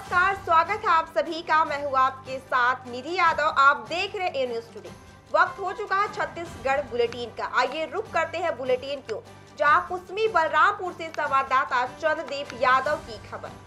नमस्कार, स्वागत है आप सभी का। मैं हूँ आपके साथ निधि यादव। आप देख रहे हैं न्यूज़ टुडे। वक्त हो चुका है छत्तीसगढ़ बुलेटिन का। आइए रुक करते हैं बुलेटिन को, जहां कुसमी बलरामपुर से संवाददाता चंद्रदीप यादव की खबर।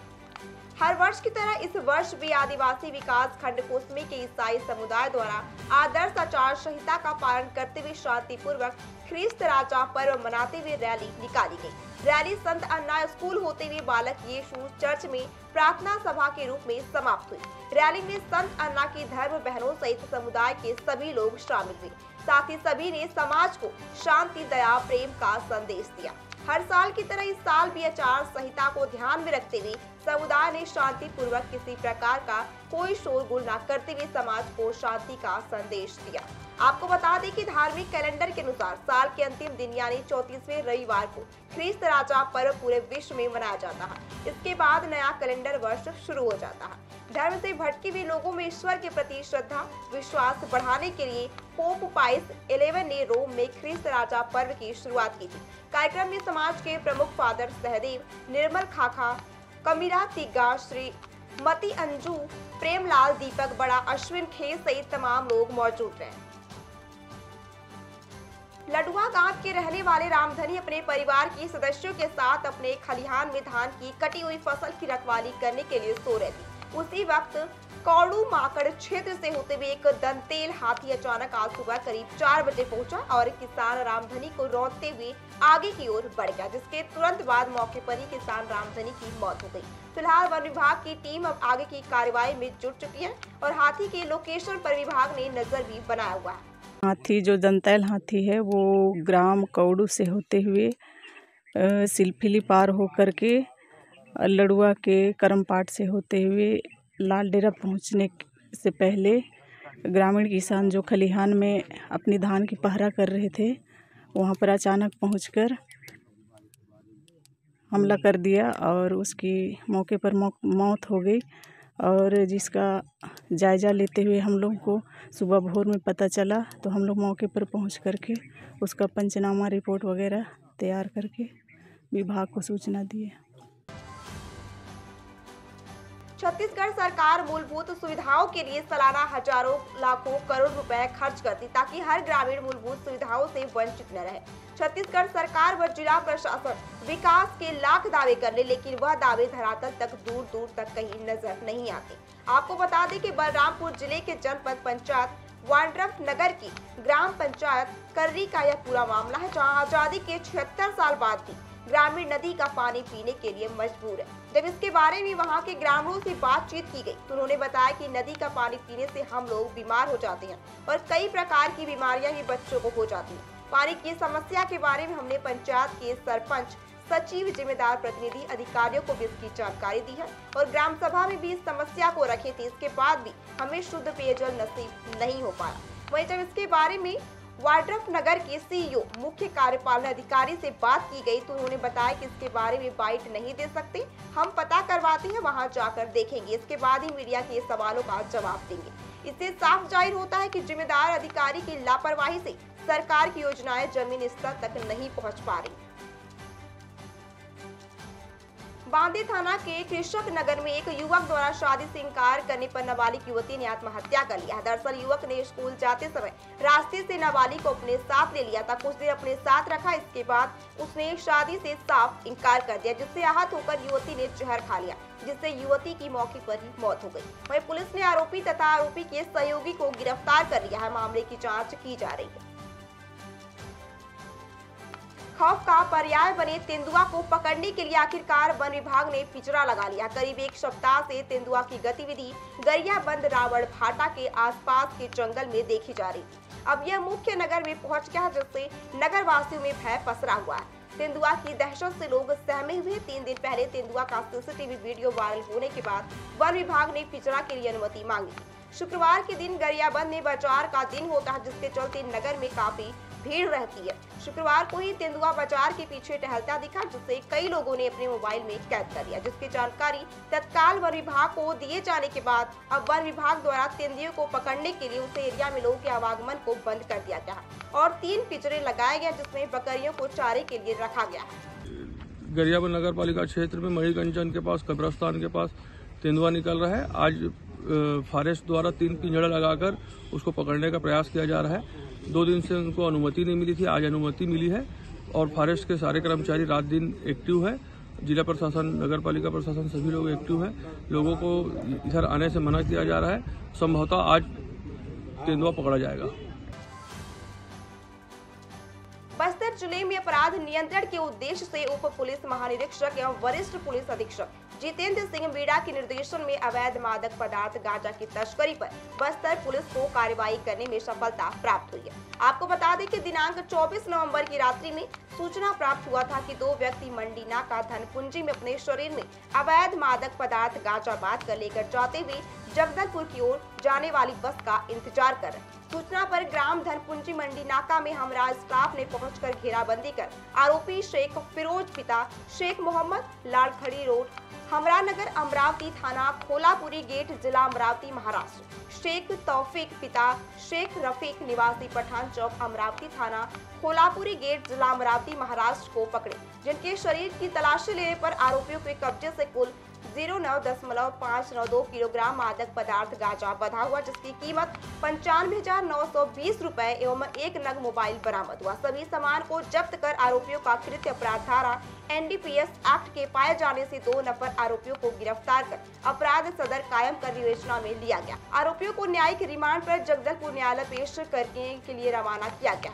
हर वर्ष की तरह इस वर्ष भी आदिवासी विकास खंड कुसमी के ईसाई समुदाय द्वारा आदर्श आचार संहिता का पालन करते हुए शांतिपूर्वक ख्रीस्त राजा पर्व मनाते हुए रैली निकाली गई। रैली संत अन्ना स्कूल होते हुए बालक यीशु चर्च में प्रार्थना सभा के रूप में समाप्त हुई। रैली में संत अन्ना की धर्म बहनों सहित समुदाय के सभी लोग शामिल हुए। साथ ही सभी ने समाज को शांति, दया, प्रेम का संदेश दिया। हर साल की तरह इस साल भी आचार संहिता को ध्यान में रखते हुए समुदाय ने शांति पूर्वक किसी प्रकार का कोई शोरगुल न करते हुए समाज को शांति का संदेश दिया। आपको बता दें कि धार्मिक कैलेंडर के अनुसार साल के अंतिम दिन यानी 34वें रविवार को ख्रीस्त राजा पर्व पूरे विश्व में मनाया जाता है। इसके बाद नया कैलेंडर वर्ष शुरू हो जाता है। धर्म से भटके हुए लोगों में ईश्वर के प्रति श्रद्धा विश्वास बढ़ाने के लिए पोप पाइस 11 ने रोम में ख्रीस्त राजा पर्व की शुरुआत की थी। कार्यक्रम में समाज के प्रमुख फादर सहदेव, निर्मल खाखा, कमीरा तिग्गा, श्री मती अंजू, प्रेमलाल, दीपक बड़ा, अश्विन खेर सहित तमाम लोग मौजूद रहे। लडुआ गांव के रहने वाले रामधनी अपने परिवार के सदस्यों के साथ अपने खलिहान में धान की कटी हुई फसल की रखवाली करने के लिए सो रहे थे। उसी वक्त कौड़ू माकड़ क्षेत्र से होते हुए एक दंतेल हाथी अचानक आज सुबह करीब 4 बजे पहुंचा और किसान रामधनी को रौंदते हुए आगे की ओर बढ़ गया, जिसके तुरंत बाद मौके पर ही किसान रामधनी की मौत हो गई। फिलहाल वन विभाग की टीम अब आगे की कार्रवाई में जुट चुकी है और हाथी के लोकेशन पर विभाग ने नजर भी बनाया हुआ है। हाथी जो दंतैल हाथी है वो ग्राम कौड़ू से होते हुए सिलफिली पार होकर के लडुआ के करमपाट से होते हुए लाल डेरा पहुँचने से पहले ग्रामीण किसान जो खलिहान में अपनी धान की पहरा कर रहे थे वहाँ पर अचानक पहुंचकर हमला कर दिया और उसकी मौके पर मौत हो गई। और जिसका जायज़ा लेते हुए हम लोग को सुबह भोर में पता चला तो हम लोग मौके पर पहुंच करके उसका पंचनामा रिपोर्ट वगैरह तैयार करके विभाग को सूचना दिए। छत्तीसगढ़ सरकार मूलभूत सुविधाओं के लिए सालाना हजारों लाखों करोड़ रुपए खर्च करती ताकि हर ग्रामीण मूलभूत सुविधाओं से वंचित न रहे। छत्तीसगढ़ सरकार व जिला प्रशासन विकास के लाख दावे कर ले, लेकिन वह दावे धरातल तक दूर दूर तक कहीं नजर नहीं आते। आपको बता दें कि बलरामपुर जिले के जनपद पंचायत वाड्रफ नगर की ग्राम पंचायत कर्री का यह पूरा मामला है, जहाँ आजादी के 76 साल बाद भी ग्रामीण नदी का पानी पीने के लिए मजबूर है। जब इसके बारे में वहां के ग्रामीणों से बातचीत की गई तो उन्होंने बताया कि नदी का पानी पीने से हम लोग बीमार हो जाते हैं और कई प्रकार की बीमारियां भी बच्चों को हो जाती हैं। पानी की समस्या के बारे में हमने पंचायत के सरपंच, सचिव, जिम्मेदार प्रतिनिधि, अधिकारियों को भी इसकी जानकारी दी है और ग्राम सभा में भी इस समस्या को रखे थे। इसके बाद भी हमें शुद्ध पेयजल नसीब नहीं हो पाया। वहीं जब इसके बारे में वाड्रफ नगर के सीईओ, मुख्य कार्यपालन अधिकारी से बात की गई तो उन्होंने बताया कि इसके बारे में बाइट नहीं दे सकते, हम पता करवाते हैं, वहां जाकर देखेंगे, इसके बाद ही मीडिया के सवालों का जवाब देंगे। इससे साफ जाहिर होता है कि जिम्मेदार अधिकारी की लापरवाही से सरकार की योजनाएं जमीन स्तर तक नहीं पहुंच पा रही। बांदे थाना के कृषक नगर में एक युवक द्वारा शादी से इंकार करने पर नाबालिग युवती ने आत्महत्या कर लिया। दरअसल युवक ने स्कूल जाते समय रास्ते से नाबालिग को अपने साथ ले लिया था। कुछ देर अपने साथ रखा, इसके बाद उसने शादी से साफ इंकार कर दिया, जिससे आहत होकर युवती ने जहर खा लिया, जिससे युवती की मौके पर ही मौत हो गई। वहीं पुलिस ने आरोपी तथा आरोपी के सहयोगी को गिरफ्तार कर लिया है। मामले की जाँच की जा रही है। खौफ का पर्याय बने तेंदुआ को पकड़ने के लिए आखिरकार वन विभाग ने पिंजरा लगा लिया। करीब 1 सप्ताह से तेंदुआ की गतिविधि गरियाबंद रावण भाटा के आसपास के जंगल में देखी जा रही थी। अब यह मुख्य नगर में पहुंच गया, जिससे नगर वासियों में भय पसरा हुआ है। तेंदुआ की दहशत से लोग सहमे हुए। 3 दिन पहले तेंदुआ का सीसीटीवी वीडियो वायरल होने के बाद वन विभाग ने पिंजरा के लिए अनुमति मांगी थी। शुक्रवार के दिन गरियाबंद में बाजार का दिन होता है, जिसके चलते नगर में काफी भीड़ रहती है। शुक्रवार को ही तेंदुआ बाजार के पीछे टहलता दिखा, जिससे कई लोगों ने अपने मोबाइल में कैद कर लिया, जिसकी जानकारी तत्काल वन विभाग को दिए जाने के बाद अब वन विभाग द्वारा तेंदुए को पकड़ने के लिए उस एरिया में लोगों के आवागमन को बंद कर दिया गया और 3 पिंजरे लगाए गए, जिसमें बकरियों को चारे के लिए रखा गया है। गरियाबंद नगर पालिका क्षेत्र में मणिकंचन के पास, कब्रस्तान के पास तेंदुआ निकल रहा है। आज फॉरेस्ट द्वारा 3 पिंजड़ा लगाकर उसको पकड़ने का प्रयास किया जा रहा है। 2 दिन से उनको अनुमति नहीं मिली थी, आज अनुमति मिली है और फॉरेस्ट के सारे कर्मचारी रात दिन एक्टिव है। जिला प्रशासन, नगर पालिका प्रशासन सभी लोग एक्टिव हैं। लोगों को इधर आने से मना किया जा रहा है। संभवतः आज तेंदुआ पकड़ा जाएगा। बस्तर जिले में अपराध नियंत्रण के उद्देश्य से उप पुलिस महानिरीक्षक एवं वरिष्ठ पुलिस अधीक्षक जितेंद्र सिंह मीणा के निर्देशन में अवैध मादक पदार्थ गांजा की तस्करी पर बस्तर पुलिस को कार्रवाई करने में सफलता प्राप्त हुई है। आपको बता दें कि दिनांक 24 नवंबर की रात्रि में सूचना प्राप्त हुआ था कि 2 व्यक्ति मंडी नाका धनपुंजी में अपने शरीर में अवैध मादक पदार्थ गांजा बांध कर लेकर जाते हुए जगदलपुर की ओर जाने वाली बस का इंतजार कर रहे। सूचना पर ग्राम धनपुंजी मंडी नाका में हमरा स्टाफ ने पहुंचकर घेराबंदी कर आरोपी शेख फिरोज पिता शेख मोहम्मद लालखड़ी रोड हमरा नगर अमरावती थाना खोलापुरी गेट जिला अमरावती महाराष्ट्र शेख तौफीक पिता शेख रफीक निवासी पठान चौक अमरावती थाना खोलापुरी गेट जिला अमरावती महाराष्ट्र को पकड़े, जिनके शरीर की तलाशी लेने पर आरोपियों के कब्जे से कुल 09.592 किलोग्राम मादक पदार्थ गांजा बंधा हुआ, जिसकी कीमत 95,920 रुपए एवं 1 नग मोबाइल बरामद हुआ। सभी सामान को जब्त कर आरोपियों का कृत्य अपराध धारा NDPS एक्ट के पाए जाने से 2 नफर आरोपियों को गिरफ्तार कर अपराध सदर कायम कर विवेचना में लिया गया। आरोपियों को न्यायिक रिमांड पर जगदलपुर न्यायालय पेश करने के लिए रवाना किया गया।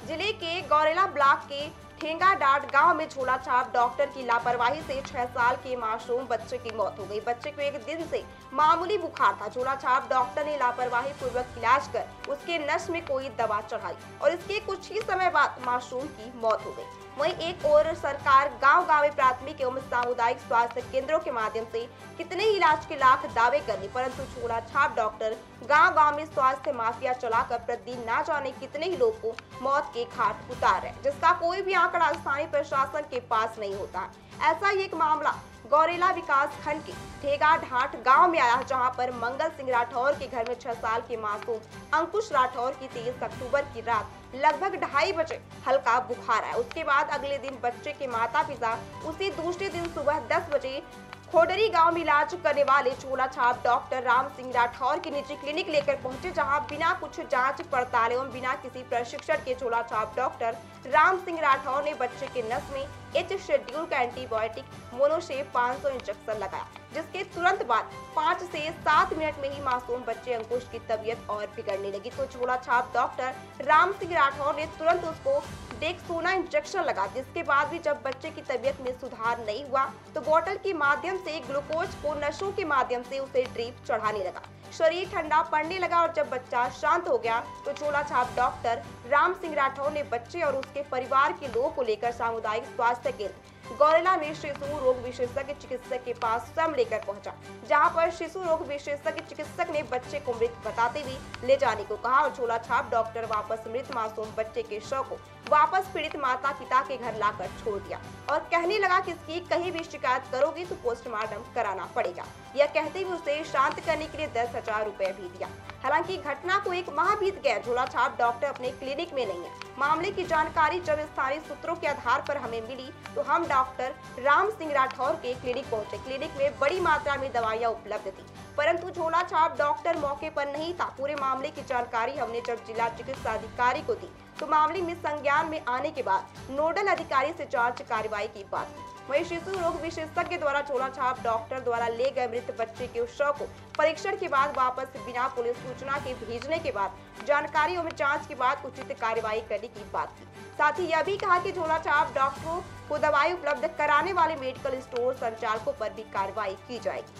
जिले के गौरेला ब्लॉक के ठेंगा डाट गांव में झोला छाप डॉक्टर की लापरवाही से 6 साल के मासूम बच्चे की मौत हो गई। बच्चे को 1 दिन से मामूली बुखार था। झोला छाप डॉक्टर ने लापरवाही पूर्वक इलाज कर उसके नस में कोई दवा चढ़ाई और इसके कुछ ही समय बाद मासूम की मौत हो गई। वहीं एक और सरकार गांव-गांव में प्राथमिक एवं सामुदायिक स्वास्थ्य केंद्रों के माध्यम से कितने ही इलाज के लाख दावे कर ली, परंतु झोला छाप डॉक्टर गांव-गांव में स्वास्थ्य माफिया चलाकर प्रतिदिन ना जाने कितने ही लोग को मौत के घाट उतार रहे, जिसका कोई भी आंकड़ा स्थानीय प्रशासन के पास नहीं होता। ऐसा ही एक मामला गौरेला विकास खंड के ठेगा ढाट गांव में आया, जहां पर मंगल सिंह राठौर के घर में 6 साल के मासूम अंकुश राठौर की 23 अक्टूबर की रात लगभग 2:30 बजे हल्का बुखार आया। उसके बाद अगले दिन बच्चे के माता पिता उसी दूसरे दिन सुबह 10 बजे खोडरी गांव में इलाज करने वाले झोला छाप डॉक्टर राम सिंह राठौर की निजी क्लिनिक लेकर पहुंचे, जहां बिना कुछ जांच पड़ताल एवं बिना किसी प्रशिक्षण के झोला छाप डॉक्टर राम सिंह राठौर ने बच्चे के नस में एच शेड्यूल का एंटीबायोटिक मोनोशेप 500 इंजेक्शन लगाया, जिसके तुरंत बाद 5 से 7 मिनट में ही मासूम बच्चे अंकुश की तबीयत और बिगड़ने लगी। तो झोला छाप डॉक्टर राम सिंह राठौर ने तुरंत उसको डेक्सोना इंजेक्शन लगा, जिसके बाद भी जब बच्चे की तबीयत में सुधार नहीं हुआ तो बोतल के माध्यम से ग्लूकोज को नसों के माध्यम से उसे ड्रिप चढ़ाने लगा। शरीर ठंडा पड़ने लगा और जब बच्चा शांत हो गया तो झोला छाप डॉक्टर राम सिंह राठौर ने बच्चे और उसके परिवार के लोगों को लेकर सामुदायिक स्वास्थ्य केंद्र गौरेला में शिशु रोग विशेषज्ञ चिकित्सक के पास स्वयं लेकर पहुंचा, जहां पर शिशु रोग विशेषज्ञ चिकित्सक ने बच्चे को मृत बताते हुए ले जाने को कहा और झोला छाप डॉक्टर वापस मृत मासूम बच्चे के शव को वापस पीड़ित माता पिता के घर लाकर छोड़ दिया और कहने लगा कि इसकी कहीं भी शिकायत करोगी तो पोस्टमार्टम कराना पड़ेगा। यह कहते हुए उसे शांत करने के लिए 10,000 रुपए भी दिया। हालांकि घटना को 1 माह बीत गया, झोला छाप डॉक्टर अपने क्लिनिक में नहीं है। मामले की जानकारी जब स्थानीय सूत्रों के आधार पर हमें मिली तो हम डॉक्टर राम सिंह राठौर के क्लिनिक पहुंचे। क्लिनिक में बड़ी मात्रा में दवाइयां उपलब्ध थी, परंतु झोला छाप डॉक्टर मौके पर नहीं था। पूरे मामले की जानकारी हमने जब जिला चिकित्सा अधिकारी को दी तो मामले में संज्ञान में आने के बाद नोडल अधिकारी से जांच कार्रवाई की बात की। वहीं शिशु रोग विशेषज्ञ द्वारा झोला छाप डॉक्टर द्वारा ले गए मृत बच्चे के शव को परीक्षण के बाद वापस बिना पुलिस सूचना के भेजने के बाद जानकारी एवं जांच के बाद उचित कार्रवाई करने की बात की। साथ ही यह भी कहा कि झोला छाप डॉक्टरों को दवाई उपलब्ध कराने वाले मेडिकल स्टोर संचालकों पर भी कार्रवाई की जाएगी।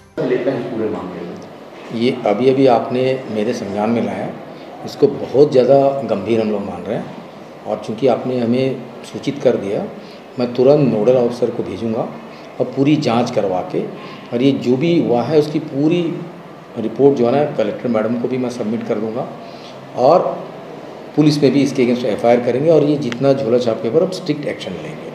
ये अभी आपने मेरे संज्ञान में लाया, इसको बहुत ज़्यादा गंभीर हम लोग मान रहे हैं और चूंकि आपने हमें सूचित कर दिया, मैं तुरंत नोडल ऑफिसर को भेजूंगा और पूरी जांच करवा के और ये जो भी हुआ है उसकी पूरी रिपोर्ट जो है ना कलेक्टर मैडम को भी मैं सबमिट कर दूंगा और पुलिस में भी इसके अगेंस्ट FIR करेंगे और ये जितना झोला छाप के ऊपर अब स्ट्रिक्ट एक्शन लेंगे।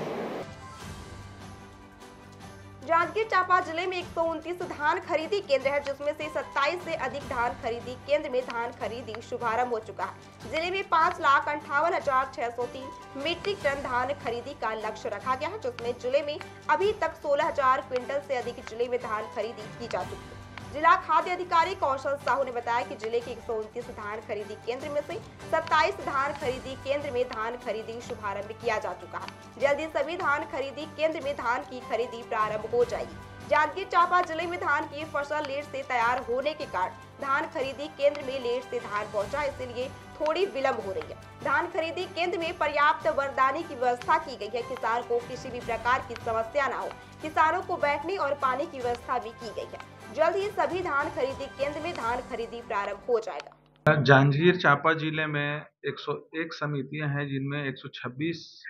जांजगीर चांपा जिले में 129 धान खरीदी केंद्र है, जिसमें से 27 से अधिक धान खरीदी केंद्र में धान खरीदी शुभारंभ हो चुका है। जिले में 5,58,603 मीट्रिक टन धान खरीदी का लक्ष्य रखा गया है, जिसमें जिले में अभी तक 16,000 क्विंटल से अधिक जिले में धान खरीदी की जा चुकी है। जिला खाद्य अधिकारी कौशल साहू ने बताया कि जिले के 129 धान खरीदी केंद्र में से 27 धान खरीदी केंद्र में धान खरीदी शुभारंभ किया जा चुका है। जल्दी सभी धान खरीदी केंद्र में धान की खरीदी प्रारंभ हो जाएगी। जांजगीर चांपा जिले में धान की फसल लेट से तैयार होने के कारण धान खरीदी केंद्र में लेट से धान पहुंचा, इसलिए थोड़ी विलंब हो रही है। धान खरीदी केंद्र में पर्याप्त बरदानी की व्यवस्था की गई है। किसान को किसी भी प्रकार की समस्या न हो, किसानों को बैठने और पानी की व्यवस्था भी की गई है। जल्द ही सभी धान खरीदी केंद्र में धान खरीदी प्रारंभ हो जाएगा। जांजगीर चांपा जिले में 101 समितियां हैं, जिनमें 126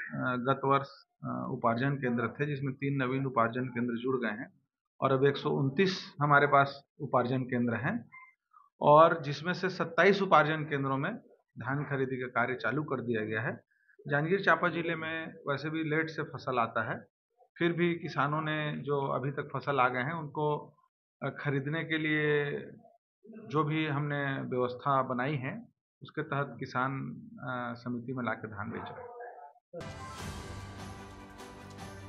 गत वर्ष उपार्जन केंद्र थे, जिसमें 3 नवीन उपार्जन केंद्र जुड़ गए हैं और अब 129 हमारे पास उपार्जन केंद्र हैं और जिसमें से 27 उपार्जन केंद्रों में धान खरीदी का कार्य चालू कर दिया गया है। जांजगीर चांपा जिले में वैसे भी लेट से फसल आता है, फिर भी किसानों ने जो अभी तक फसल आ गए हैं उनको खरीदने के लिए जो भी हमने व्यवस्था बनाई है उसके तहत किसान समिति में लाकर धान बेच रहे हैं।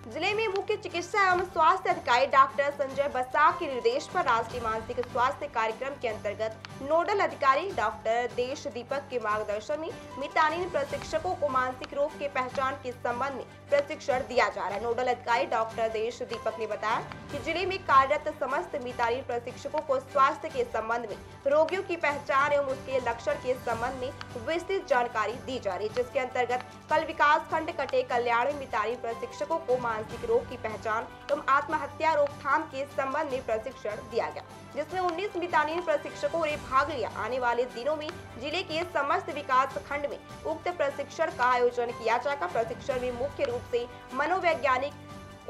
जिले में मुख्य चिकित्सा एवं स्वास्थ्य अधिकारी डॉक्टर संजय बसाक के निर्देश पर राष्ट्रीय मानसिक स्वास्थ्य कार्यक्रम के अंतर्गत नोडल अधिकारी डॉक्टर देश दीपक के मार्गदर्शन में मितानिन प्रशिक्षकों को मानसिक रोग के पहचान के संबंध में प्रशिक्षण दिया जा रहा है। नोडल अधिकारी डॉक्टर देश दीपक ने बताया कि जिले में कार्यरत समस्त मितानिन प्रशिक्षकों को स्वास्थ्य के संबंध में, रोगियों की पहचान एवं उसके लक्षण के संबंध में विस्तृत जानकारी दी जा रही है, जिसके अंतर्गत कल विकास खंड कटे कल्याण में मितानिन प्रशिक्षकों को मानसिक रोग की पहचान एवं आत्महत्या रोकथाम के संबंध में प्रशिक्षण दिया गया, जिसमें 19 मितानिन प्रशिक्षकों ने भाग लिया। आने वाले दिनों में जिले के समस्त विकास खंड में उक्त प्रशिक्षण का आयोजन किया जाएगा। प्रशिक्षण में मुख्य रूप से मनोवैज्ञानिक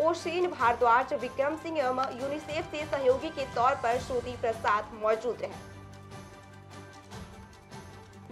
ओशीन भारद्वाज, विक्रम सिंह एवं यूनिसेफ से सहयोगी के तौर पर श्रुति प्रसाद मौजूद रहे।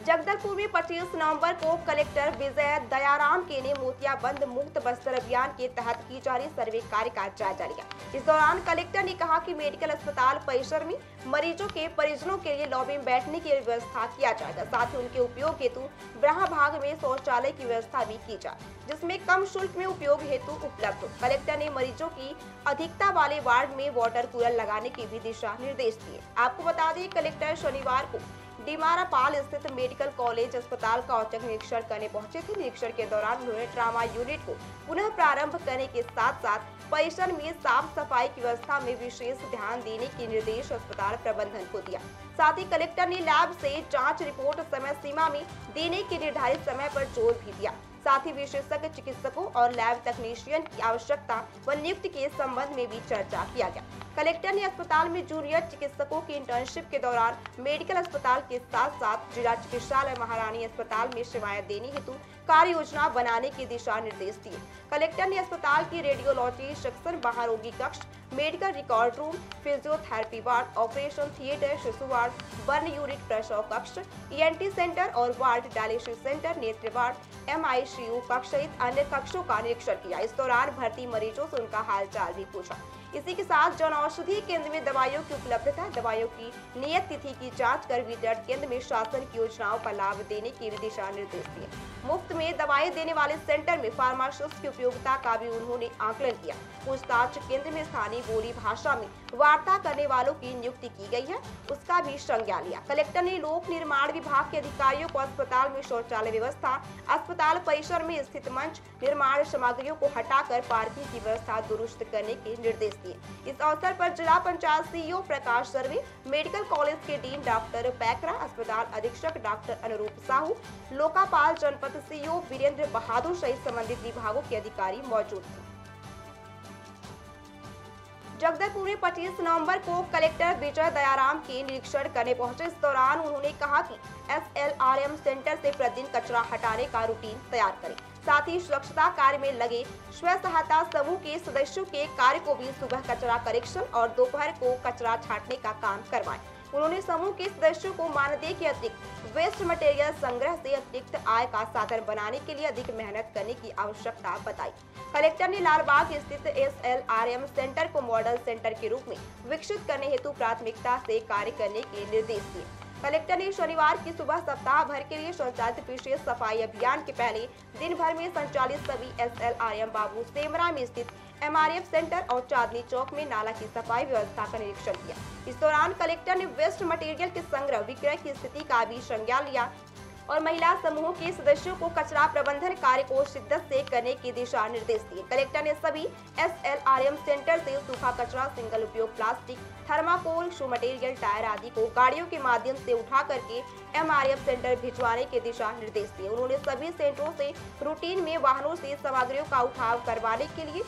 जगदलपुर में 25 नवंबर को कलेक्टर विजय दयाराम के ने मोतियाबंद मुक्त बस्तर अभियान के तहत की जा रही सर्वे कार्य का जायजा लिया। इस दौरान कलेक्टर ने कहा कि मेडिकल अस्पताल परिसर में मरीजों के परिजनों के लिए लॉबी में बैठने की व्यवस्था किया जाएगा, साथ ही उनके उपयोग हेतु ब्रहा भाग में शौचालय की व्यवस्था भी की जाए, जिसमें कम शुल्क में उपयोग हेतु उपलब्ध हो। कलेक्टर ने मरीजों की अधिकता वाले वार्ड में वाटर कूलर लगाने की भी दिशा निर्देश दिए। आपको बता दें, कलेक्टर शनिवार को डिमारापाल स्थित मेडिकल कॉलेज अस्पताल का औचक निरीक्षण करने पहुंचे थे। निरीक्षण के दौरान उन्होंने ट्रामा यूनिट को पुनः प्रारंभ करने के साथ साथ परिसर में साफ सफाई की व्यवस्था में विशेष ध्यान देने के निर्देश अस्पताल प्रबंधन को दिया। साथ ही कलेक्टर ने लैब से जांच रिपोर्ट समय सीमा में देने के निर्धारित समय पर जोर भी दिया। साथ ही विशेषज्ञ चिकित्सकों और लैब तकनीशियन की आवश्यकता व नियुक्ति के संबंध में भी चर्चा किया गया। कलेक्टर ने अस्पताल में जूनियर चिकित्सकों की इंटर्नशिप के दौरान मेडिकल अस्पताल के साथ साथ जिला चिकित्सालय महारानी अस्पताल में सेवाएं देने हेतु कार्य योजना बनाने के दिशा निर्देश दिए। कलेक्टर ने अस्पताल की रेडियोलॉजी सेक्शन, महारोगी कक्ष, medical record room, physiotherapy ward, operation theatre, शिशु वार्ड, बर्न यूनिट, प्रसव कक्ष, ENT सेंटर और वार्ड, डायलिसिस सेंटर, नेत्र वार्ड, MICU कक्ष सहित अन्य कक्षों का निरीक्षण किया। इस दौरान भर्ती मरीजों से उनका हालचाल भी पूछा। इसी के साथ जन औषधि केंद्र में दवाइयों की उपलब्धता, दवाइयों की नियत तिथि की जांच कर वितरण केंद्र में शासन की योजनाओं का लाभ देने के भी दिशा निर्देश दिए। मुफ्त में दवाएं देने वाले सेंटर में फार्मासिस्ट की उपयोगिता का भी उन्होंने आकलन किया। पूछताछ केंद्र में स्थानीय बोली भाषा में वार्ता करने वालों की नियुक्ति की गई है, उसका भी संज्ञान लिया। कलेक्टर ने लोक निर्माण विभाग के अधिकारियों को अस्पताल में शौचालय व्यवस्था, अस्पताल परिसर में स्थित मंच, निर्माण सामग्रियों को हटाकर पार्किंग की व्यवस्था दुरुस्त करने के निर्देश दिए। इस अवसर पर जिला पंचायत CEO प्रकाश सर्वे, मेडिकल कॉलेज के डीन डॉक्टर पैकरा, अस्पताल अधीक्षक डॉक्टर अनुरूप साहू, लोकापाल जनपद CEO वीरेंद्र बहादुर सहित संबंधित विभागों के अधिकारी मौजूद थे। जगदलपुर में 25 नवंबर को कलेक्टर विजय दयाराम के निरीक्षण करने पहुंचे। इस दौरान उन्होंने कहा कि SLRM सेंटर से प्रतिदिन कचरा हटाने का रूटीन तैयार करें, साथ ही स्वच्छता कार्य में लगे स्व सहायता समूह के सदस्यों के कार्य को भी सुबह कचरा कलेक्शन और दोपहर को कचरा छांटने का काम करवाएं। उन्होंने समूह के सदस्यों को मानदेय के अतिरिक्त वेस्ट मटेरियल संग्रह से अतिरिक्त आय का साधन बनाने के लिए अधिक मेहनत करने की आवश्यकता बताई। कलेक्टर ने लालबाग स्थित SLRM सेंटर को मॉडल सेंटर के रूप में विकसित करने हेतु प्राथमिकता से कार्य करने के निर्देश दिए। कलेक्टर ने शनिवार की सुबह सप्ताह भर के लिए संचालित विशेष सफाई अभियान के पहले दिन भर में संचालित सभी SLRM बाबू सेमरा में स्थित MRF सेंटर और चांदनी चौक में नाला की सफाई व्यवस्था का निरीक्षण किया। इस दौरान कलेक्टर ने वेस्ट मटेरियल के संग्रह विक्रय की स्थिति का भी संज्ञान लिया और महिला समूहों के सदस्यों को कचरा प्रबंधन कार्य को शिद्दत से करने के दिशा निर्देश दिए। कलेक्टर ने सभी SLRM सेंटर से सूखा कचरा, सिंगल उपयोग प्लास्टिक, थर्माकोल, शू मटेरियल, टायर आदि को गाड़ियों के माध्यम से उठा करके MRF सेंटर भिजवाने के दिशा निर्देश दिए। उन्होंने सभी सेंटरों से रूटीन में वाहनों से सामग्रियों का उठाव करवाने के लिए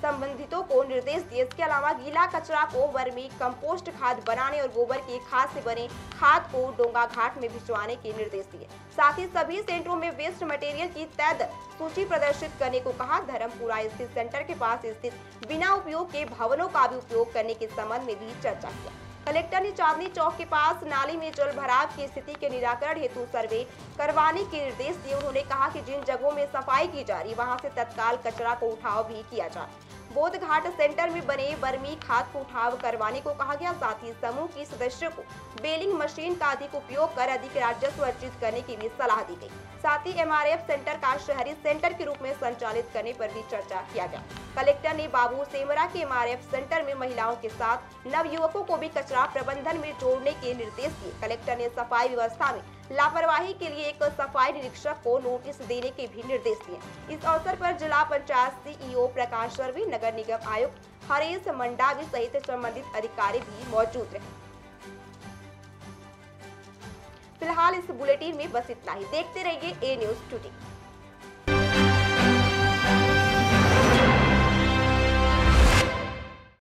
संबंधितों को निर्देश दिए। इसके अलावा गीला कचरा को वर्मी कंपोस्ट खाद बनाने और गोबर की खाद से बने खाद को डोंगा घाट में भिजवाने के निर्देश दिए। साथ ही सभी सेंटरों में वेस्ट मटेरियल की तय दर सूची प्रदर्शित करने को कहा। धर्मपुरा स्थित सेंटर के पास स्थित बिना उपयोग के भवनों का भी उपयोग करने के संबंध में भी चर्चा किया। कलेक्टर ने चांदनी चौक के पास नाली में जल भराव की स्थिति के निराकरण हेतु सर्वे करवाने के निर्देश दिए। उन्होंने कहा कि जिन जगहों में सफाई की जा रही वहां से तत्काल कचरा को उठाव भी किया जाए। बोध घाट सेंटर में बने वर्मी खाद को उठाव करवाने को कहा गया। साथ ही समूह की सदस्यों को बेलिंग मशीन का अधिक उपयोग कर अधिक राजस्व अर्जित करने की भी सलाह दी गई। साथ ही MRF सेंटर का शहरी सेंटर के रूप में संचालित करने पर भी चर्चा किया गया। कलेक्टर ने बाबू सेमरा के MRF सेंटर में महिलाओं के साथ नवयुवकों को भी कचरा प्रबंधन में जोड़ने के निर्देश दिए। कलेक्टर ने सफाई व्यवस्था में लापरवाही के लिए एक सफाई निरीक्षक को नोटिस देने के भी निर्देश दिए। इस अवसर पर जिला पंचायत CEO प्रकाश सर्वी, नगर निगम आयुक्त हरीश मंडावी सहित संबंधित अधिकारी भी मौजूद रहे। फिलहाल इस बुलेटिन में बस इतना ही। देखते रहिए A News Today।